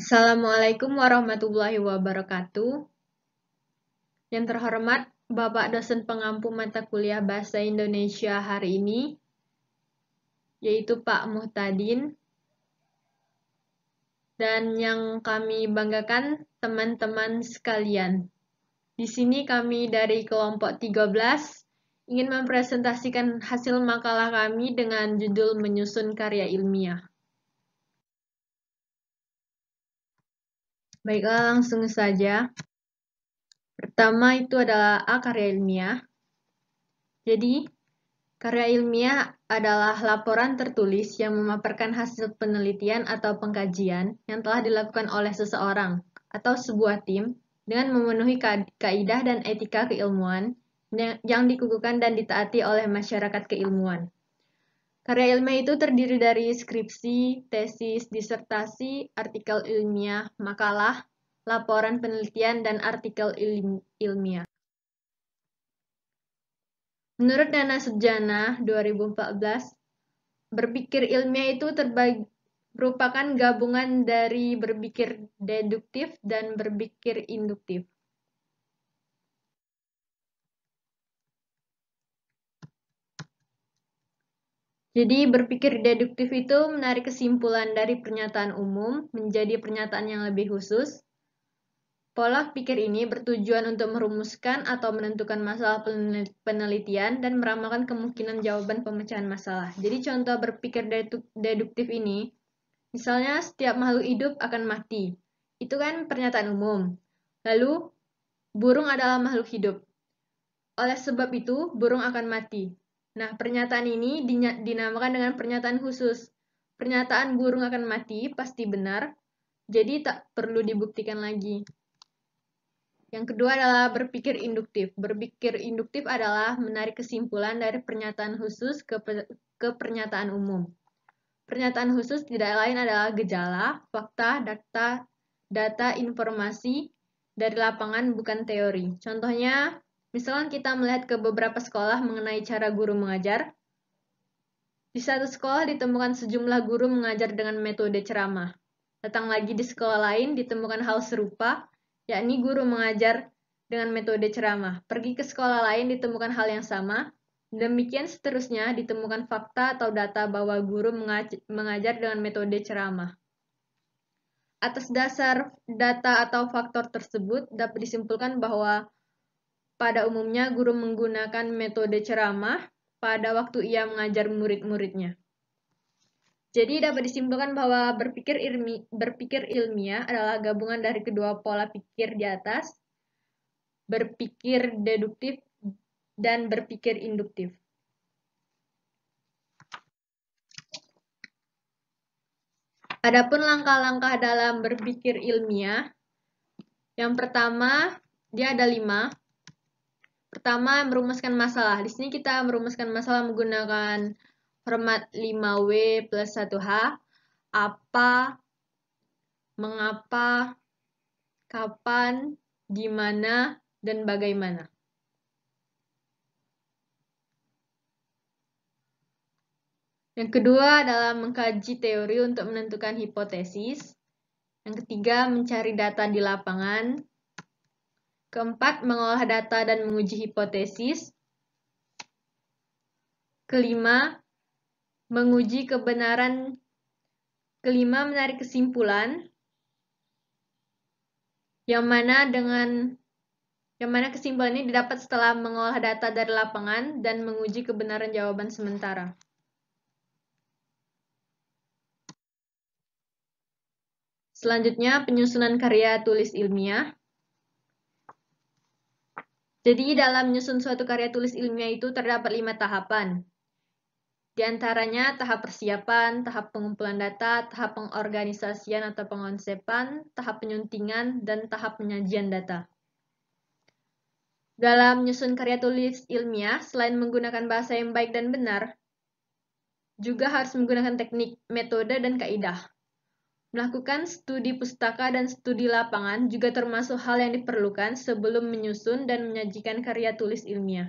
Assalamualaikum warahmatullahi wabarakatuh. Yang terhormat Bapak dosen pengampu mata kuliah Bahasa Indonesia hari ini, yaitu Pak Muhtadin. Dan yang kami banggakan teman-teman sekalian. Di sini kami dari kelompok 13 ingin mempresentasikan hasil makalah kami dengan judul menyusun karya ilmiah. Baiklah, langsung saja. Pertama itu adalah A, karya ilmiah. Jadi, karya ilmiah adalah laporan tertulis yang memaparkan hasil penelitian atau pengkajian yang telah dilakukan oleh seseorang atau sebuah tim dengan memenuhi kaidah dan etika keilmuan yang dikukuhkan dan ditaati oleh masyarakat keilmuan. Karya ilmiah itu terdiri dari skripsi, tesis, disertasi, artikel ilmiah, makalah, laporan penelitian, dan artikel ilmiah. Menurut Dana Sejana 2014, berpikir ilmiah itu merupakan gabungan dari berpikir deduktif dan berpikir induktif. Jadi berpikir deduktif itu menarik kesimpulan dari pernyataan umum menjadi pernyataan yang lebih khusus. Pola pikir ini bertujuan untuk merumuskan atau menentukan masalah penelitian dan meramalkan kemungkinan jawaban pemecahan masalah. Jadi contoh berpikir deduktif ini, misalnya setiap makhluk hidup akan mati. Itu kan pernyataan umum. Lalu, burung adalah makhluk hidup. Oleh sebab itu, burung akan mati. Nah, pernyataan ini dinamakan dengan pernyataan khusus. Pernyataan burung akan mati pasti benar, jadi tak perlu dibuktikan lagi. Yang kedua adalah berpikir induktif. Berpikir induktif adalah menarik kesimpulan dari pernyataan khusus ke pernyataan umum. Pernyataan khusus tidak lain adalah gejala, fakta, data, informasi dari lapangan bukan teori. Contohnya, misalkan kita melihat ke beberapa sekolah mengenai cara guru mengajar. Di satu sekolah ditemukan sejumlah guru mengajar dengan metode ceramah. Datang lagi di sekolah lain ditemukan hal serupa, yakni guru mengajar dengan metode ceramah. Pergi ke sekolah lain ditemukan hal yang sama. Demikian seterusnya ditemukan fakta atau data bahwa guru mengajar dengan metode ceramah. Atas dasar data atau faktor tersebut dapat disimpulkan bahwa pada umumnya guru menggunakan metode ceramah pada waktu ia mengajar murid-muridnya. Jadi dapat disimpulkan bahwa berpikir ilmiah adalah gabungan dari kedua pola pikir di atas, berpikir deduktif dan berpikir induktif. Adapun langkah-langkah dalam berpikir ilmiah, yang pertama, dia ada 5. Pertama, merumuskan masalah. Di sini kita merumuskan masalah menggunakan format 5W plus 1H. Apa, mengapa, kapan, di mana, dan bagaimana. Yang kedua adalah mengkaji teori untuk menentukan hipotesis. Yang ketiga, mencari data di lapangan. Keempat, mengolah data dan menguji hipotesis. Kelima, menguji kebenaran. Kelima, menarik kesimpulan. Yang mana kesimpulan ini didapat setelah mengolah data dari lapangan dan menguji kebenaran jawaban sementara. Selanjutnya, penyusunan karya tulis ilmiah. Jadi dalam menyusun suatu karya tulis ilmiah itu terdapat 5 tahapan. Di antaranya tahap persiapan, tahap pengumpulan data, tahap pengorganisasian atau pengonsepan, tahap penyuntingan, dan tahap penyajian data. Dalam menyusun karya tulis ilmiah, selain menggunakan bahasa yang baik dan benar, juga harus menggunakan teknik, metode, dan kaidah. Melakukan studi pustaka dan studi lapangan juga termasuk hal yang diperlukan sebelum menyusun dan menyajikan karya tulis ilmiah.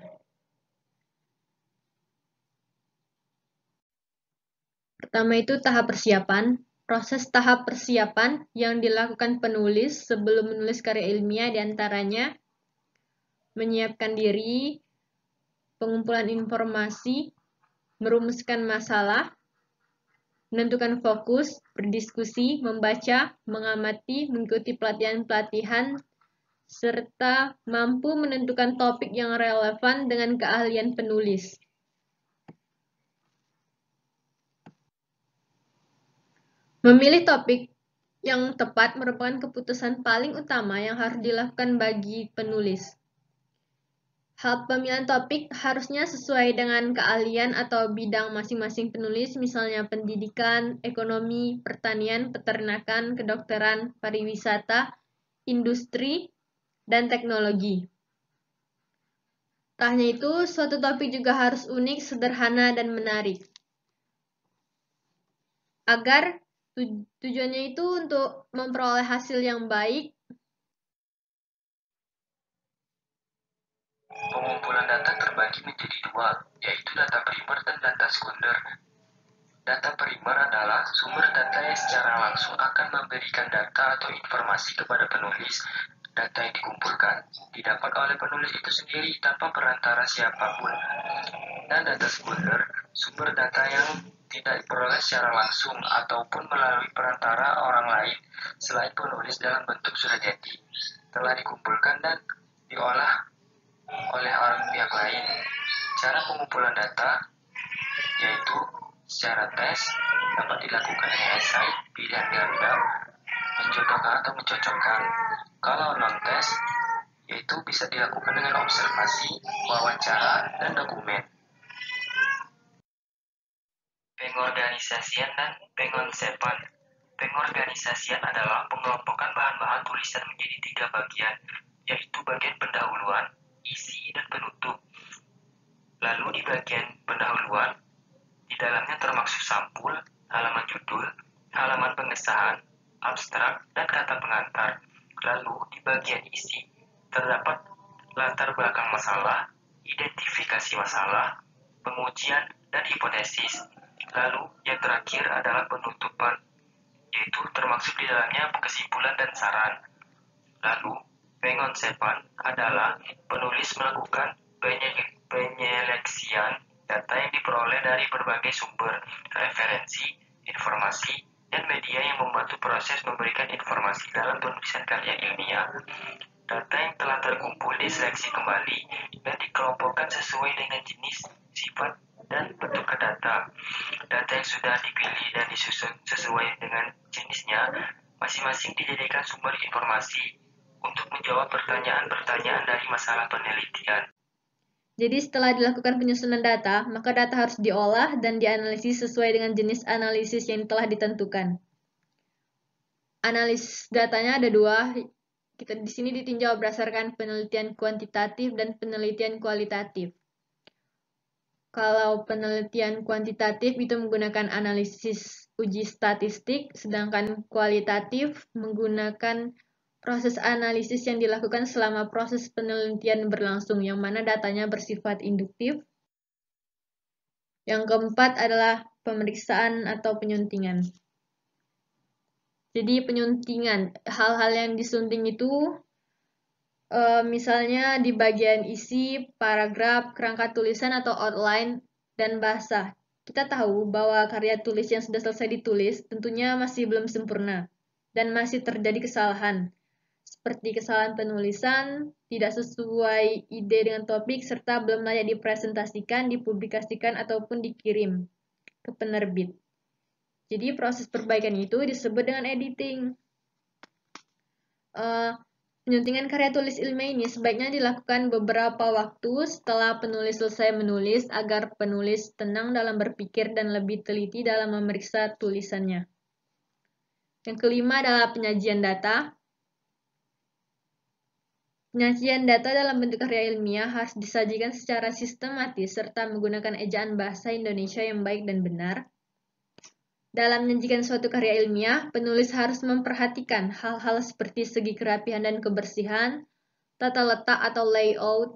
Pertama itu tahap persiapan. Proses tahap persiapan yang dilakukan penulis sebelum menulis karya ilmiah diantaranya menyiapkan diri, pengumpulan informasi, merumuskan masalah, menentukan fokus, berdiskusi, membaca, mengamati, mengikuti pelatihan-pelatihan, serta mampu menentukan topik yang relevan dengan keahlian penulis. Memilih topik yang tepat merupakan keputusan paling utama yang harus dilakukan bagi penulis. Hal pemilihan topik harusnya sesuai dengan keahlian atau bidang masing-masing penulis, misalnya pendidikan, ekonomi, pertanian, peternakan, kedokteran, pariwisata, industri, dan teknologi. Tak hanya itu, suatu topik juga harus unik, sederhana, dan menarik. Agar tujuannya itu untuk memperoleh hasil yang baik. Pengumpulan data terbagi menjadi dua, yaitu data primer dan data sekunder. Data primer adalah sumber data yang secara langsung akan memberikan data atau informasi kepada penulis. Data yang dikumpulkan didapat oleh penulis itu sendiri tanpa perantara siapapun. Dan data sekunder, sumber data yang tidak diperoleh secara langsung ataupun melalui perantara orang lain selain penulis dalam bentuk sudah jadi, telah dikumpulkan dan diolah oleh orang pihak lain. Cara pengumpulan data yaitu secara tes dapat dilakukan dengan esai, pilihan ganda, menjodohkan atau mencocokkan. Kalau non-tes yaitu bisa dilakukan dengan observasi, wawancara, dan dokumen. Pengorganisasian dan pengonsepan. Pengorganisasian adalah pengelompokan bahan-bahan tulisan menjadi 3 bagian, yaitu bagian pendahuluan, isi, dan penutup. Lalu di bagian pendahuluan, di dalamnya termaksud sampul, halaman judul, halaman pengesahan, abstrak, dan kata pengantar. Lalu di bagian isi, terdapat latar belakang masalah, identifikasi masalah, pengujian, dan hipotesis. Lalu yang terakhir adalah penutupan, yaitu termaksud di dalamnya kesimpulan dan saran. Lalu pengonsepan adalah penulis melakukan penyeleksian data yang diperoleh dari berbagai sumber, referensi, informasi, dan media yang membantu proses memberikan informasi dalam penulisan karya ilmiah. Data yang telah terkumpul diseleksi kembali dan dikelompokkan sesuai dengan jenis, sifat, dan bentuk data. Data yang sudah dipilih dan disusun sesuai dengan jenisnya masing-masing dijadikan sumber informasi untuk menjawab pertanyaan-pertanyaan dari masalah penelitian. Jadi setelah dilakukan penyusunan data, maka data harus diolah dan dianalisis sesuai dengan jenis analisis yang telah ditentukan. Analisis datanya ada dua. Kita di sini ditinjau berdasarkan penelitian kuantitatif dan penelitian kualitatif. Kalau penelitian kuantitatif itu menggunakan analisis uji statistik, sedangkan kualitatif menggunakan proses analisis yang dilakukan selama proses penelitian berlangsung, yang mana datanya bersifat induktif. Yang keempat adalah pemeriksaan atau penyuntingan. Jadi penyuntingan, hal-hal yang disunting itu misalnya di bagian isi, paragraf, kerangka tulisan atau outline, dan bahasa. Kita tahu bahwa karya tulis yang sudah selesai ditulis tentunya masih belum sempurna dan masih terjadi kesalahan. Seperti kesalahan penulisan, tidak sesuai ide dengan topik, serta belum layak dipresentasikan, dipublikasikan, ataupun dikirim ke penerbit. Jadi proses perbaikan itu disebut dengan editing. Penyuntingan karya tulis ilmiah ini sebaiknya dilakukan beberapa waktu setelah penulis selesai menulis agar penulis tenang dalam berpikir dan lebih teliti dalam memeriksa tulisannya. Yang kelima adalah penyajian data. Penyajian data dalam bentuk karya ilmiah harus disajikan secara sistematis serta menggunakan ejaan bahasa Indonesia yang baik dan benar. Dalam menyajikan suatu karya ilmiah, penulis harus memperhatikan hal-hal seperti segi kerapihan dan kebersihan, tata letak atau layout,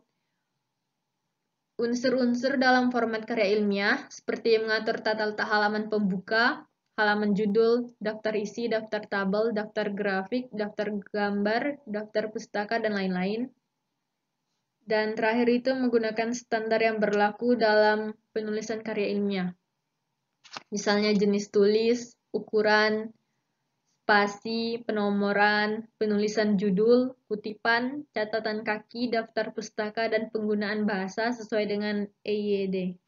unsur-unsur dalam format karya ilmiah, seperti mengatur tata letak halaman pembuka, halaman judul, daftar isi, daftar tabel, daftar grafik, daftar gambar, daftar pustaka, dan lain-lain. Dan terakhir itu menggunakan standar yang berlaku dalam penulisan karya ilmiah. Misalnya jenis tulis, ukuran, spasi, penomoran, penulisan judul, kutipan, catatan kaki, daftar pustaka, dan penggunaan bahasa sesuai dengan EYD.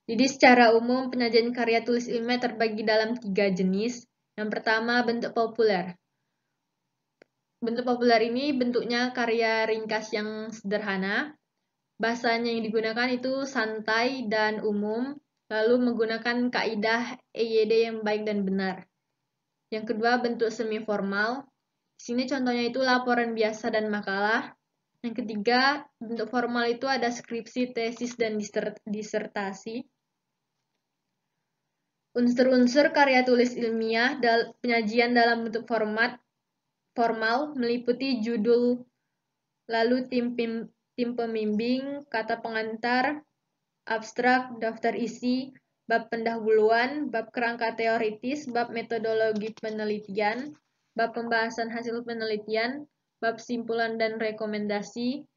Jadi secara umum penyajian karya tulis ilmiah terbagi dalam 3 jenis. Yang pertama bentuk populer. Bentuk populer ini bentuknya karya ringkas yang sederhana. Bahasanya yang digunakan itu santai dan umum, lalu menggunakan kaidah EYD yang baik dan benar. Yang kedua, bentuk semi formal. Di sini contohnya itu laporan biasa dan makalah. Yang ketiga, bentuk formal itu ada skripsi, tesis, dan disertasi. Unsur-unsur karya tulis ilmiah penyajian dalam bentuk formal meliputi judul, lalu tim pembimbing, kata pengantar, abstrak, daftar isi, bab pendahuluan, bab kerangka teoritis, bab metodologi penelitian, bab pembahasan hasil penelitian, bab simpulan dan rekomendasi,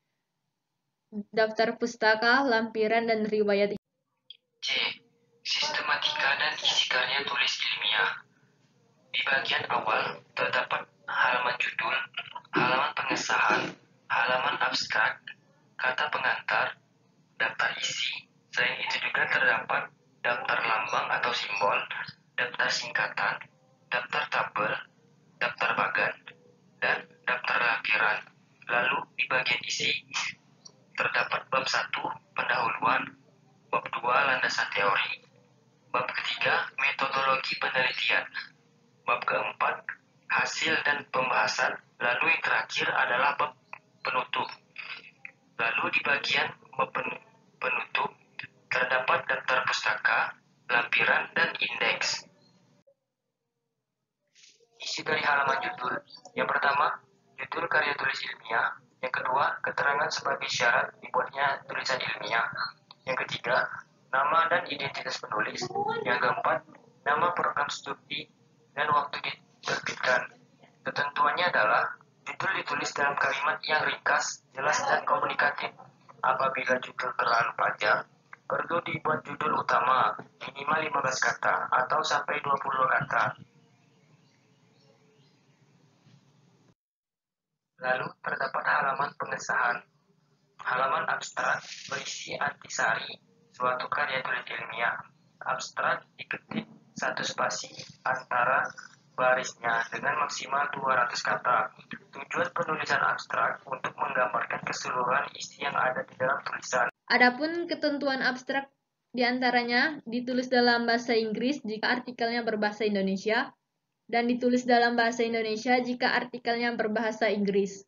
daftar pustaka, lampiran, dan riwayat. C. Sistematika dan isi karya tulis ilmiah. Di bagian awal terdapat halaman judul, halaman pengesahan, halaman abstrak, kata pengantar, daftar isi. Selain itu juga terdapat daftar lambang atau simbol, daftar singkatan, daftar tabel, daftar bagan, dan daftar lampiran. Lalu di bagian isi terdapat bab 1 pendahuluan, bab 2 landasan teori, bab ketiga metodologi penelitian, bab keempat hasil dan pembahasan, lalu yang terakhir adalah bab penutup. Lalu di bagian bab penutup terdapat daftar pustaka, lampiran, dan indeks. Isi dari halaman judul. Yang pertama, judul karya tulis ilmiah. Yang kedua, keterangan sebagai syarat dibuatnya tulisan ilmiah. Yang ketiga, nama dan identitas penulis. Yang keempat, nama program studi dan waktu diterbitkan. Ketentuannya adalah judul ditulis dalam kalimat yang ringkas, jelas, dan komunikatif. Apabila judul terlalu panjang, perlu dibuat judul utama, minimal 15 kata atau sampai 20 kata. Lalu terdapat halaman pengesahan. Halaman abstrak berisi antisari suatu karya tulis ilmiah. Abstrak diketik 1 spasi antara barisnya dengan maksimal 200 kata. Tujuan penulisan abstrak untuk menggambarkan keseluruhan isi yang ada di dalam tulisan. Adapun ketentuan abstrak diantaranya ditulis dalam bahasa Inggris jika artikelnya berbahasa Indonesia, dan ditulis dalam bahasa Indonesia jika artikelnya berbahasa Inggris.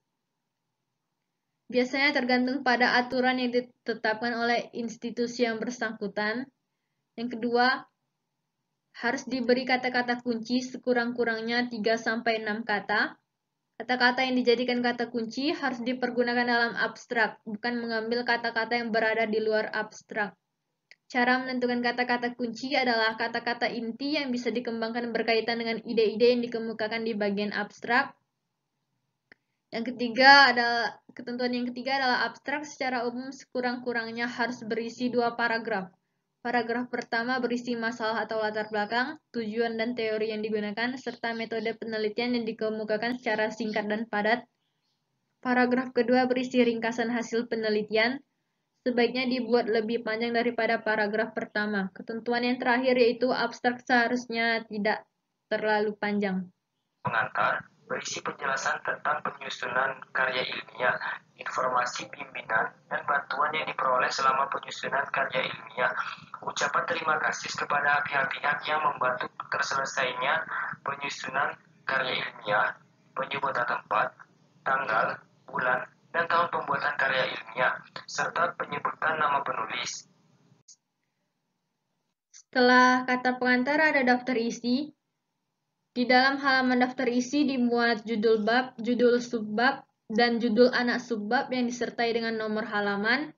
Biasanya tergantung pada aturan yang ditetapkan oleh institusi yang bersangkutan. Yang kedua, harus diberi kata-kata kunci sekurang-kurangnya 3-6 kata. Kata-kata yang dijadikan kata kunci harus dipergunakan dalam abstrak, bukan mengambil kata-kata yang berada di luar abstrak. Cara menentukan kata-kata kunci adalah kata-kata inti yang bisa dikembangkan berkaitan dengan ide-ide yang dikemukakan di bagian abstrak. Ketentuan yang ketiga adalah abstrak secara umum sekurang-kurangnya harus berisi 2 paragraf. Paragraf pertama berisi masalah atau latar belakang, tujuan dan teori yang digunakan, serta metode penelitian yang dikemukakan secara singkat dan padat. Paragraf kedua berisi ringkasan hasil penelitian. Sebaiknya dibuat lebih panjang daripada paragraf pertama. Ketentuan yang terakhir yaitu abstrak seharusnya tidak terlalu panjang. Pengantar berisi penjelasan tentang penyusunan karya ilmiah, informasi pimpinan, dan bantuan yang diperoleh selama penyusunan karya ilmiah. Ucapan terima kasih kepada pihak-pihak yang membantu terselesainya penyusunan karya ilmiah, penyebutan tempat, tanggal, bulan, dan tahun pembuatan karya ilmiah, serta penyebutan nama penulis. Setelah kata pengantar ada daftar isi. Di dalam halaman daftar isi dimuat judul bab, judul subbab, dan judul anak subbab yang disertai dengan nomor halaman,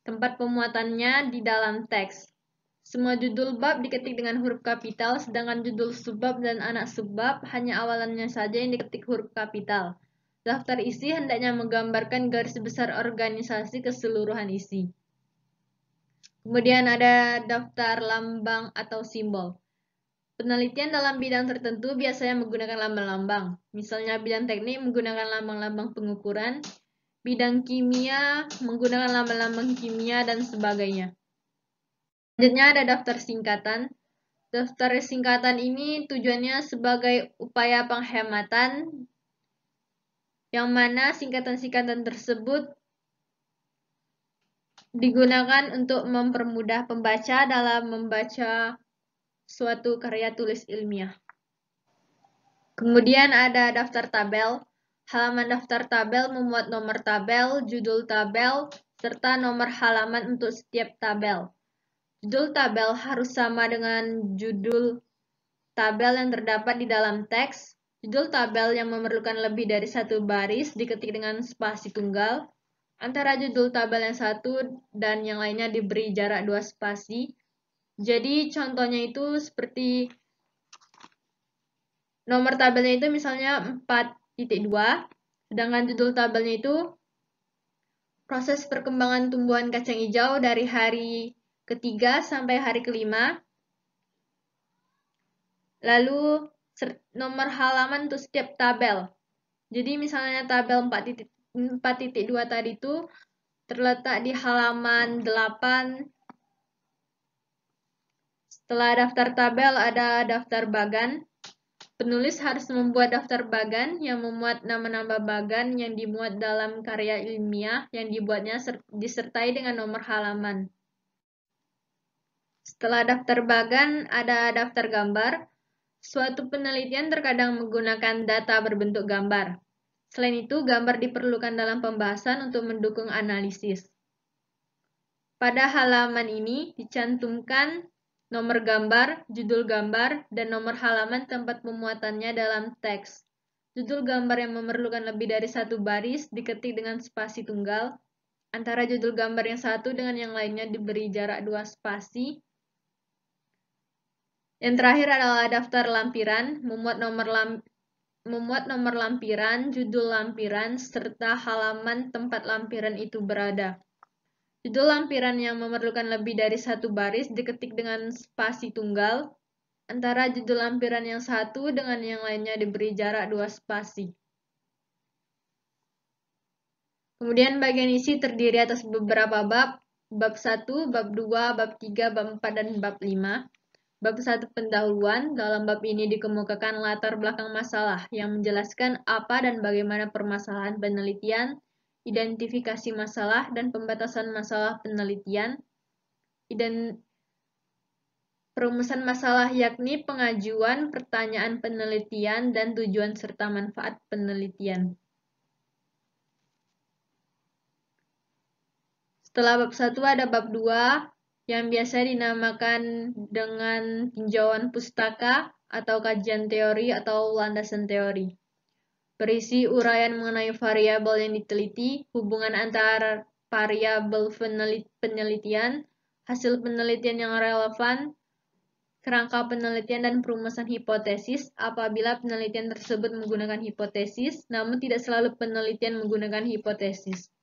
tempat pemuatannya di dalam teks. Semua judul bab diketik dengan huruf kapital, sedangkan judul subbab dan anak subbab hanya awalannya saja yang diketik huruf kapital. Daftar isi hendaknya menggambarkan garis besar organisasi keseluruhan isi. Kemudian ada daftar lambang atau simbol. Penelitian dalam bidang tertentu biasanya menggunakan lambang-lambang. Misalnya bidang teknik menggunakan lambang-lambang pengukuran, bidang kimia menggunakan lambang-lambang kimia, dan sebagainya. Selanjutnya ada daftar singkatan. Daftar singkatan ini tujuannya sebagai upaya penghematan, yang mana singkatan-singkatan tersebut digunakan untuk mempermudah pembaca dalam membaca suatu karya tulis ilmiah. Kemudian ada daftar tabel. Halaman daftar tabel memuat nomor tabel, judul tabel, serta nomor halaman untuk setiap tabel. Judul tabel harus sama dengan judul tabel yang terdapat di dalam teks. Judul tabel yang memerlukan lebih dari satu baris diketik dengan spasi tunggal. Antara judul tabel yang satu dan yang lainnya diberi jarak 2 spasi. Jadi contohnya itu seperti nomor tabelnya itu misalnya 4.2, sedangkan judul tabelnya itu proses perkembangan tumbuhan kacang hijau dari hari ketiga sampai hari kelima. Lalu nomor halaman untuk setiap tabel. Jadi misalnya tabel 4.2 tadi itu terletak di halaman 8. Setelah daftar tabel ada daftar bagan. Penulis harus membuat daftar bagan yang memuat nama-nama bagan yang dimuat dalam karya ilmiah yang dibuatnya disertai dengan nomor halaman. Setelah daftar bagan ada daftar gambar. Suatu penelitian terkadang menggunakan data berbentuk gambar. Selain itu, gambar diperlukan dalam pembahasan untuk mendukung analisis. Pada halaman ini dicantumkan nomor gambar, judul gambar, dan nomor halaman tempat pemuatannya dalam teks. Judul gambar yang memerlukan lebih dari satu baris diketik dengan spasi tunggal. Antara judul gambar yang satu dengan yang lainnya diberi jarak 2 spasi. Yang terakhir adalah daftar lampiran, memuat nomor lampiran, judul lampiran, serta halaman tempat lampiran itu berada. Judul lampiran yang memerlukan lebih dari satu baris diketik dengan spasi tunggal. Antara judul lampiran yang satu dengan yang lainnya diberi jarak 2 spasi. Kemudian bagian isi terdiri atas beberapa bab. Bab 1, bab 2, bab 3, bab 4, dan bab 5. Bab 1 pendahuluan. Dalam bab ini dikemukakan latar belakang masalah yang menjelaskan apa dan bagaimana permasalahan penelitian, identifikasi masalah, dan pembatasan masalah penelitian, perumusan masalah yakni pengajuan pertanyaan penelitian dan tujuan serta manfaat penelitian. Setelah bab 1 ada bab 2 yang biasa dinamakan dengan tinjauan pustaka atau kajian teori atau landasan teori. Berisi uraian mengenai variabel yang diteliti, hubungan antara variabel penelitian, hasil penelitian yang relevan, kerangka penelitian, dan perumusan hipotesis apabila penelitian tersebut menggunakan hipotesis, namun tidak selalu penelitian menggunakan hipotesis.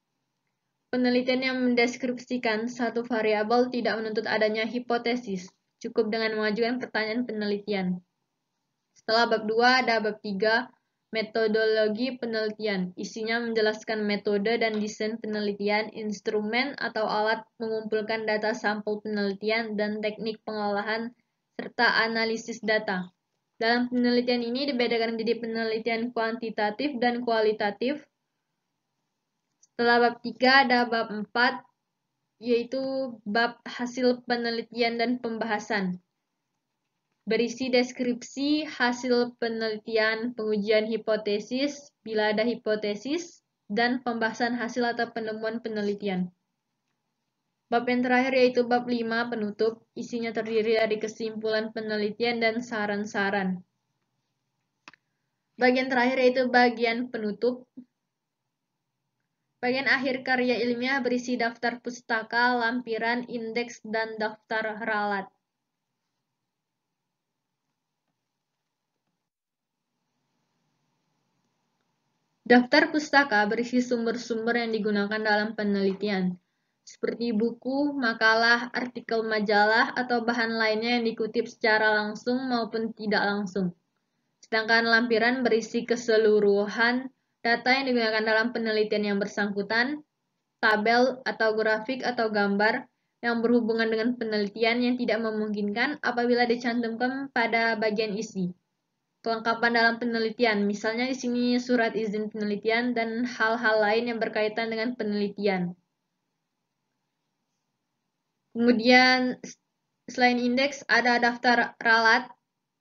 Penelitian yang mendeskripsikan satu variabel tidak menuntut adanya hipotesis, cukup dengan mengajukan pertanyaan penelitian. Setelah bab 2 ada bab 3, metodologi penelitian. Isinya menjelaskan metode dan desain penelitian, instrumen atau alat mengumpulkan data sampel penelitian, dan teknik pengolahan serta analisis data. Dalam penelitian ini dibedakan menjadi penelitian kuantitatif dan kualitatif. Setelah bab 3 ada bab 4, yaitu bab hasil penelitian dan pembahasan. Berisi deskripsi hasil penelitian, pengujian hipotesis, bila ada hipotesis, dan pembahasan hasil atau penemuan penelitian. Bab yang terakhir yaitu bab 5 penutup, isinya terdiri dari kesimpulan penelitian dan saran-saran. Bagian terakhir yaitu bagian penutup. Bagian akhir karya ilmiah berisi daftar pustaka, lampiran, indeks, dan daftar ralat. Daftar pustaka berisi sumber-sumber yang digunakan dalam penelitian, seperti buku, makalah, artikel majalah, atau bahan lainnya yang dikutip secara langsung maupun tidak langsung. Sedangkan lampiran berisi keseluruhan data yang digunakan dalam penelitian yang bersangkutan, tabel atau grafik atau gambar yang berhubungan dengan penelitian yang tidak memungkinkan apabila dicantumkan pada bagian isi. Kelengkapan dalam penelitian, misalnya di sini surat izin penelitian dan hal-hal lain yang berkaitan dengan penelitian. Kemudian selain indeks ada daftar ralat.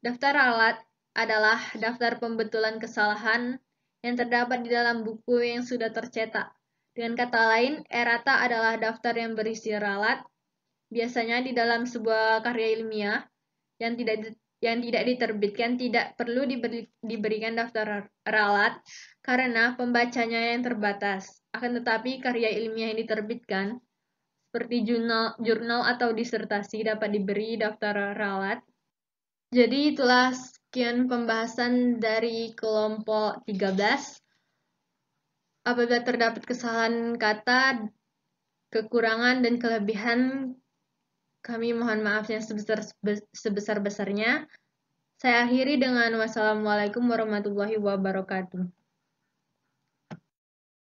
Daftar ralat adalah daftar pembetulan kesalahan yang terdapat di dalam buku yang sudah tercetak. Dengan kata lain, errata adalah daftar yang berisi ralat, biasanya di dalam sebuah karya ilmiah yang tidak diterbitkan tidak perlu diberikan daftar ralat karena pembacanya yang terbatas. Akan tetapi karya ilmiah yang diterbitkan seperti jurnal atau disertasi dapat diberi daftar ralat. Jadi itulah sekian pembahasan dari kelompok 13. Apabila terdapat kesalahan kata, kekurangan dan kelebihan, kami mohon maaf yang sebesar-besarnya. Saya akhiri dengan wassalamualaikum warahmatullahi wabarakatuh.